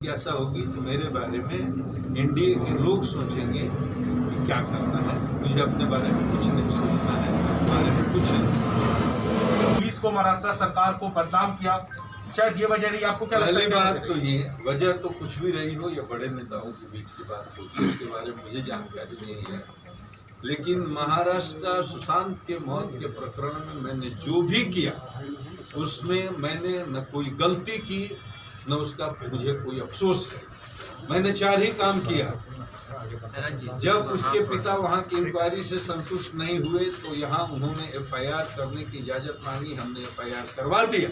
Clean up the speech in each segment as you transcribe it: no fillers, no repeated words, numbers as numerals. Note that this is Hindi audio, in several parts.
ऐसा होगी तो मेरे बारे में एनडीए के लोग सोचेंगे कि क्या करना है। मुझे अपने बारे में कुछ नहीं सोचना है, बारे में कुछ नहीं। पुलिस को महाराष्ट्र सरकार को बदनाम किया, शायद ये वजह रही। आपको क्या लगता है? पहली बात तो ये वजह तो कुछ भी रही हो, या बड़े नेताओं के बीच की बात होगी, उसके बारे में मुझे जानकारी नहीं है। लेकिन महाराष्ट्र सुशांत के मौत के प्रकरण में मैंने जो भी किया उसमें मैंने न कोई गलती की न उसका मुझे कोई अफसोस है। मैंने 4 ही काम किया। जब उसके पिता वहां की इंक्वायरी से संतुष्ट नहीं हुए तो यहाँ उन्होंने एफआईआर करने की इजाजत मांगी, हमने एफआईआर करवा दिया।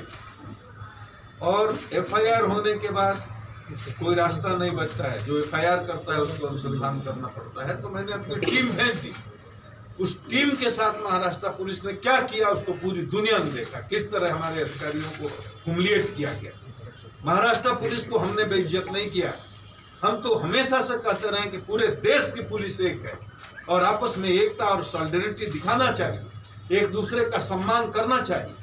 और एफआईआर होने के बाद कोई रास्ता नहीं बचता है, जो एफआईआर करता है उसको अनुसंधान करना पड़ता है। तो मैंने अपनी टीम भेज दी। उस टीम के साथ महाराष्ट्र पुलिस ने क्या किया उसको पूरी दुनिया ने देखा, किस तरह हमारे अधिकारियों को हुमिलिएट किया गया। महाराष्ट्र पुलिस को हमने बेइज्जत नहीं किया। हम तो हमेशा से कहते रहे कि पूरे देश की पुलिस एक है और आपस में एकता और सॉलिडेरिटी दिखाना चाहिए, एक दूसरे का सम्मान करना चाहिए।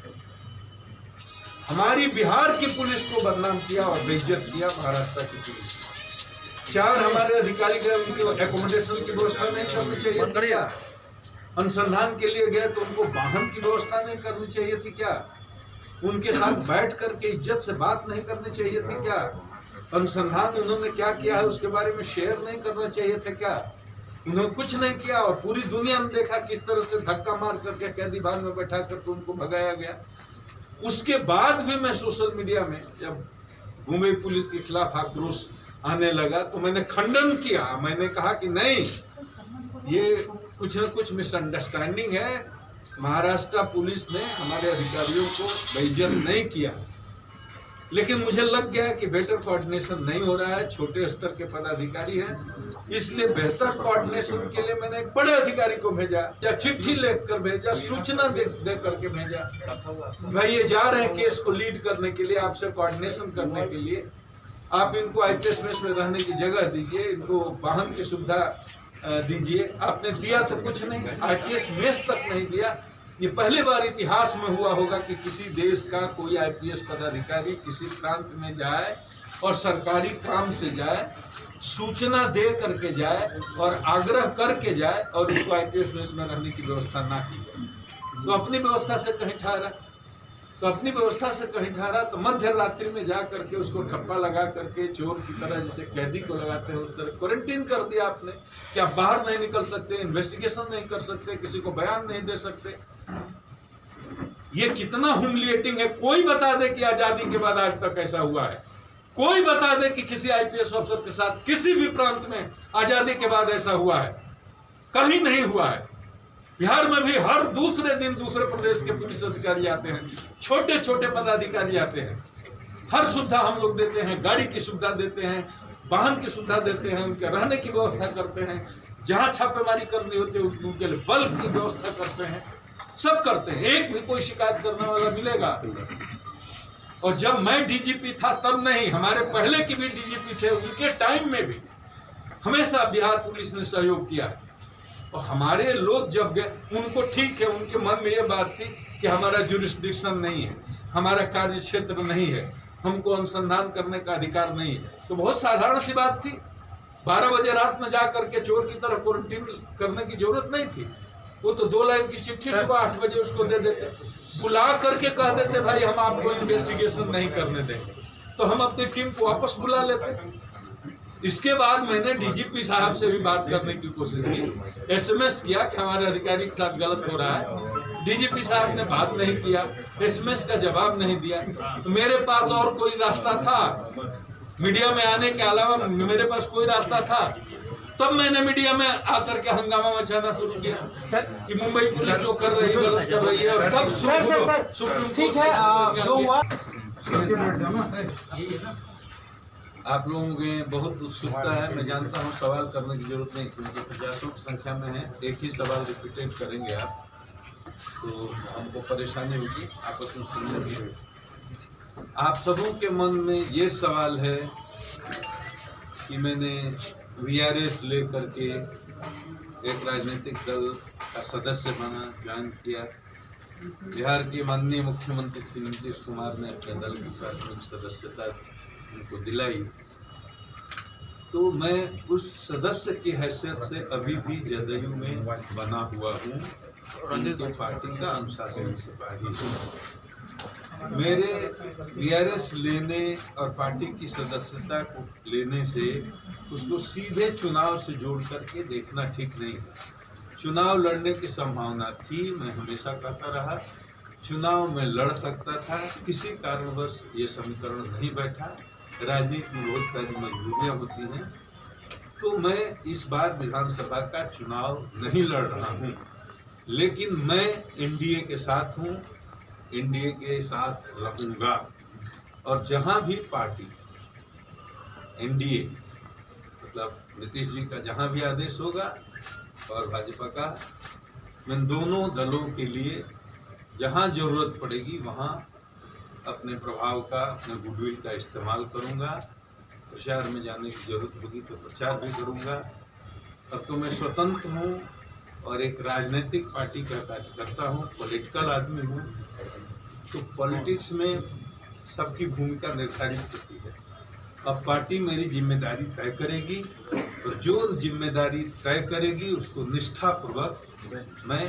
हमारी बिहार की पुलिस को बदनाम किया और बेइज्जत किया महाराष्ट्र की पुलिस। 4 हमारे अधिकारी गए, उनके एकोमोडेशन की व्यवस्था नहीं करनी चाहिए क्या? अनुसंधान के लिए गए तो उनको वाहन की व्यवस्था नहीं करनी चाहिए थी क्या? उनके साथ बैठ करके इज्जत से बात नहीं करनी चाहिए थी क्या? अनुसंधान उन्होंने क्या किया है उसके बारे में शेयर नहीं करना चाहिए था क्या? उन्होंने कुछ नहीं किया और पूरी दुनिया ने देखा किस तरह से धक्का मार करके कैदी भाग में बैठा करके उनको भगाया गया। उसके बाद भी मैं सोशल मीडिया में जब मुंबई पुलिस के खिलाफ आक्रोश आने लगा तो मैंने खंडन किया। मैंने कहा कि नहीं, ये कुछ न कुछ मिसअंडरस्टैंडिंग है। महाराष्ट्र पुलिस ने हमारे अधिकारियों को बेइज्जत नहीं किया, लेकिन मुझे लग गया कि बेहतर कोऑर्डिनेशन नहीं हो रहा है। छोटे स्तर के पदाधिकारी हैं, इसलिए बेहतर कोऑर्डिनेशन के लिए मैंने एक बड़े अधिकारी को भेजा, या चिट्ठी लिखकर भेजा, सूचना दे करके भेजा, भाई ये जा रहे हैं केस को लीड करने के लिए, आपसे कोऑर्डिनेशन करने के लिए। आप इनको आईपीएस मेस में रहने की जगह दीजिए, इनको वाहन की सुविधा दीजिए। आपने दिया तो कुछ नहीं, आईपीएस मेस तक नहीं दिया। ये पहली बार इतिहास में हुआ होगा कि किसी देश का कोई आईपीएस पदाधिकारी किसी प्रांत में जाए और सरकारी काम से जाए, सूचना दे करके जाए और आग्रह करके जाए और उसको आईपीएस मेस में रहने की व्यवस्था ना की जाए। तो अपनी व्यवस्था से कहीं ठहरा, तो मध्य रात्रि में जा करके उसको ठप्पा लगा करके चोर की तरह जैसे कैदी को लगाते हैं उस तरह क्वारंटीन कर दिया आपने कि आप बाहर नहीं निकल सकते, इन्वेस्टिगेशन नहीं कर सकते, किसी को बयान नहीं दे सकते। ये कितना ह्यूमिलिएटिंग है। कोई बता दे कि आजादी के बाद आज तक ऐसा हुआ है? कोई बता दे कि किसी आईपीएस अफसर के साथ किसी भी प्रांत में आजादी के बाद ऐसा हुआ है? कहीं नहीं हुआ है। बिहार में भी हर दूसरे दिन दूसरे प्रदेश के पुलिस अधिकारी आते हैं, छोटे छोटे पदाधिकारी आते हैं। हर सुविधा हम लोग देते हैं, गाड़ी की सुविधा देते हैं, वाहन की सुविधा देते हैं, उनके रहने की व्यवस्था करते हैं, जहां छापेमारी करनी होती है उनके लिए बल की व्यवस्था करते हैं, सब करते हैं। एक भी कोई शिकायत करने वाला मिलेगा? और जब मैं डीजीपी था तब नहीं, हमारे पहले की भी डीजीपी थे, उनके टाइम में भी हमेशा बिहार पुलिस ने सहयोग किया है। और हमारे लोग जब गए, उनको ठीक है, उनके मन में ये बात थी कि हमारा जुरिस्डिक्शन नहीं है, हमारा कार्य क्षेत्र नहीं है, हमको अनुसंधान करने का अधिकार नहीं है। तो बहुत साधारण सी बात थी, 12 बजे रात में जा करके चोर की तरह क्वारंटीन करने की जरूरत नहीं थी। वो तो 2 लाइन की चिट्ठी सुबह 8 बजे उसको दे देते, बुला करके कह देते भाई हम आपको इन्वेस्टिगेशन नहीं करने देंगे, तो हम अपनी टीम को वापस बुला लेते। इसके बाद मैंने डीजीपी साहब से भी बात करने की कोशिश की, एसएमएस किया कि हमारे अधिकारी के साथ गलत हो रहा है। डीजीपी साहब ने बात नहीं किया, एसएमएस का जवाब नहीं दिया। तो मेरे पास और कोई रास्ता था? मीडिया में आने के अलावा मेरे पास कोई रास्ता था? तब मैंने मीडिया में आकर के हंगामा मचाना शुरू किया सर कि मुंबई पुलिस जो कर रही है गलत कर रही है। और तब सर ठीक है, जो हुआ आप लोगों में बहुत उत्सुकता है, मैं जानता हूँ। सवाल करने की जरूरत नहीं, क्योंकि 50 की संख्या में है। एक ही सवाल रिपीटेड करेंगे आप तो हमको परेशानी होगी आपस में सुनने की। आप सबों के मन में ये सवाल है कि मैंने वीआरएस लेकर के एक राजनीतिक दल का सदस्य बना, ज्वाइन किया। बिहार के माननीय मुख्यमंत्री श्री नीतीश कुमार ने अपने दल की प्राथमिक सदस्यता उनको दिलाई। तो मैं उस सदस्य की हैसियत से अभी भी जदयू में बना हुआ हूँ, उनके पार्टी का अनुशासन सिपाही हूँ। मेरे वीआरएस लेने और पार्टी की सदस्यता को लेने से उसको सीधे चुनाव से जोड़ करके देखना ठीक नहीं है। चुनाव लड़ने की संभावना थी, मैं हमेशा कहता रहा चुनाव में लड़ सकता था, किसी कारणवश ये समीकरण नहीं बैठा। राजनीति में बहुत सारी मजबूरियां होती हैं, तो मैं इस बार विधानसभा का चुनाव नहीं लड़ रहा हूं, लेकिन मैं एनडीए के साथ हूं, एनडीए के साथ रहूंगा। और जहां भी पार्टी एनडीए मतलब नीतीश जी का जहां भी आदेश होगा और भाजपा का, मैं दोनों दलों के लिए जहां जरूरत पड़ेगी वहां अपने प्रभाव का, अपने गुडविल का इस्तेमाल करूंगा। प्रचार में जाने की जरूरत होगी तो प्रचार भी करूंगा। अब तो मैं स्वतंत्र हूं और एक राजनीतिक पार्टी का कार्यकर्ता हूं, पॉलिटिकल आदमी हूं, तो पॉलिटिक्स में सबकी भूमिका निर्धारित होती है। अब पार्टी मेरी जिम्मेदारी तय करेगी और जो जिम्मेदारी तय करेगी उसको निष्ठापूर्वक मैं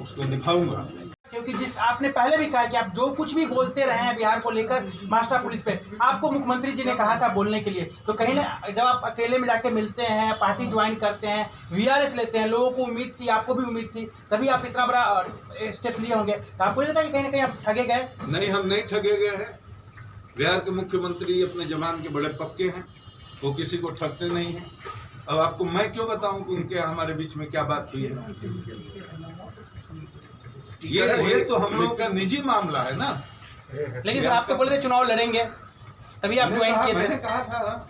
उसको निभाऊंगा। क्योंकि जिस आपने पहले भी कहा कि आप जो कुछ भी बोलते रहे हैं बिहार को लेकर मास्टर पुलिस पे, आपको मुख्यमंत्री जी ने कहा था बोलने के लिए, तो कहीं ना जब आप अकेले में जाके मिलते हैं, पार्टी ज्वाइन करते हैं, वीआरएस लेते हैं, लोगों को उम्मीद थी, आपको भी उम्मीद थी, तभी आप इतना बड़ा स्टेप लिए होंगे, तो आपको लगता है कि कहीं ना कहीं आप ठगे गए? नहीं, हम नहीं ठगे गए हैं। बिहार के मुख्यमंत्री अपने जमान के बड़े पक्के हैं, वो किसी को ठगते नहीं हैं। अब आपको मैं क्यों बताऊं कि उनके हमारे बीच में क्या बात हुई है? ये तो हम लोगों का निजी मामला है ना। लेकिन सर आप तो बोले थे चुनाव लड़ेंगे, तभी आप ज्वाइन किए थे। मैंने कहा था,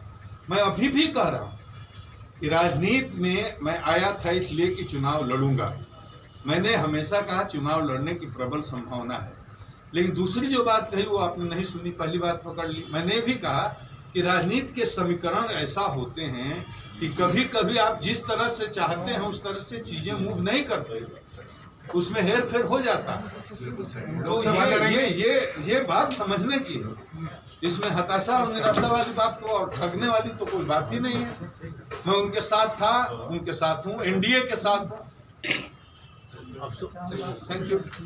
मैं अभी भी कह रहा हूँ कि राजनीति में मैं आया था इसलिए कि चुनाव लड़ूंगा। मैंने हमेशा कहा चुनाव लड़ने की प्रबल संभावना है, लेकिन दूसरी जो बात कही वो आपने नहीं सुनी, पहली बात पकड़ ली। मैंने भी कहा कि राजनीति के समीकरण ऐसा होते हैं कि कभी कभी आप जिस तरह से चाहते हैं उस तरह से चीजें मूव नहीं करते, उसमें हेर फेर हो जाता है। तो ये बात समझने की है। इसमें हताशा और निराशा वाली बात तो और ठगने वाली तो कोई बात ही नहीं है। मैं उनके साथ था, उनके साथ हूँ, एनडीए के साथ हूँ। Thank you.